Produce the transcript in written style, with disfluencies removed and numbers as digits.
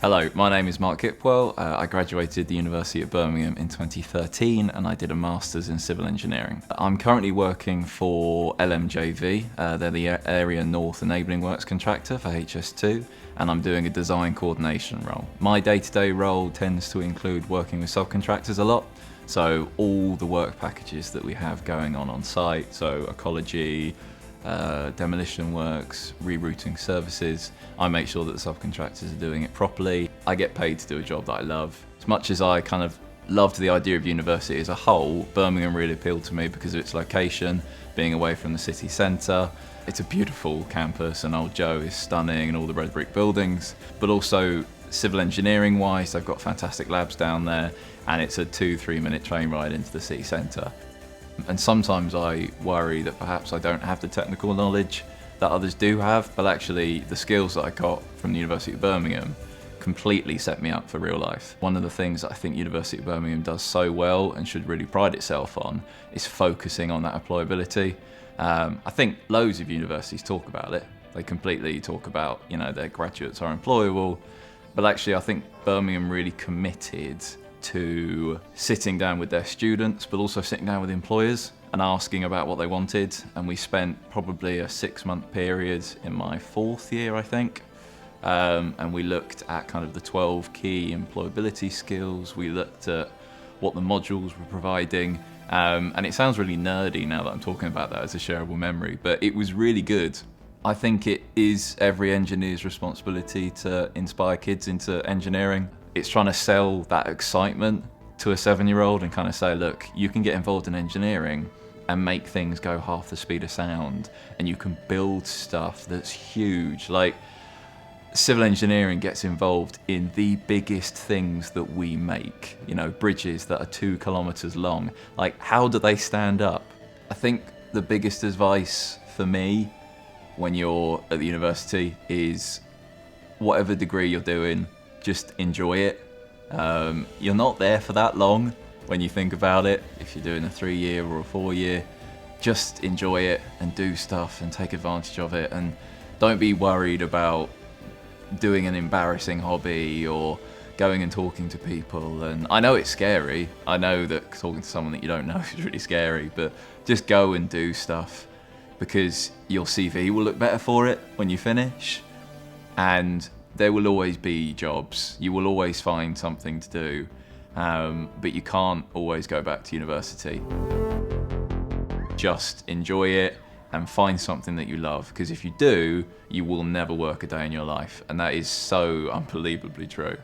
Hello, my name is Mark Hipwell. I graduated the University of Birmingham in 2013 and I did a Masters in Civil Engineering. I'm currently working for LMJV, they're the Area North Enabling Works contractor for HS2, and I'm doing a design coordination role. My day-to-day role tends to include working with subcontractors a lot, so all the work packages that we have going on site, so ecology, demolition works, rerouting services. I make sure that the subcontractors are doing it properly. I get paid to do a job that I love. As much as I kind of loved the idea of university as a whole, Birmingham really appealed to me because of its location, being away from the city centre. It's a beautiful campus and Old Joe is stunning and all the red brick buildings, but also civil engineering wise, they've got fantastic labs down there and it's a 2-3 minute train ride into the city centre. And sometimes I worry that perhaps I don't have the technical knowledge that others do have, but actually the skills that I got from the University of Birmingham completely set me up for real life. One of the things that I think University of Birmingham does so well and should really pride itself on is focusing on that employability. I think loads of universities talk about it. They completely talk about, you know, their graduates are employable, but actually I think Birmingham really committed to sitting down with their students, but also sitting down with employers and asking about what they wanted. And we spent probably a 6-month period in my 4th year, I think. And we looked at kind of the 12 key employability skills. We looked at what the modules were providing. And it sounds really nerdy now that I'm talking about that as a shareable memory, but it was really good. I think it is every engineer's responsibility to inspire kids into engineering. It's trying to sell that excitement to a 7-year-old and kind of say, look, you can get involved in engineering and make things go half the speed of sound, and you can build stuff that's huge. Like, civil engineering gets involved in the biggest things that we make, you know, bridges that are 2 kilometers long. Like, how do they stand up? I think the biggest advice for me when you're at the university is whatever degree you're doing, just enjoy it. You're not there for that long when you think about it. If you're doing a 3-year or a 4-year, just enjoy it and do stuff and take advantage of it, and don't be worried about doing an embarrassing hobby or going and talking to people. And I know it's scary. I know that talking to someone that you don't know is really scary, but just go and do stuff because your CV will look better for it when you finish, and there will always be jobs. You will always find something to do, but you can't always go back to university. Just enjoy it and find something that you love, because if you do, you will never work a day in your life, and that is so unbelievably true.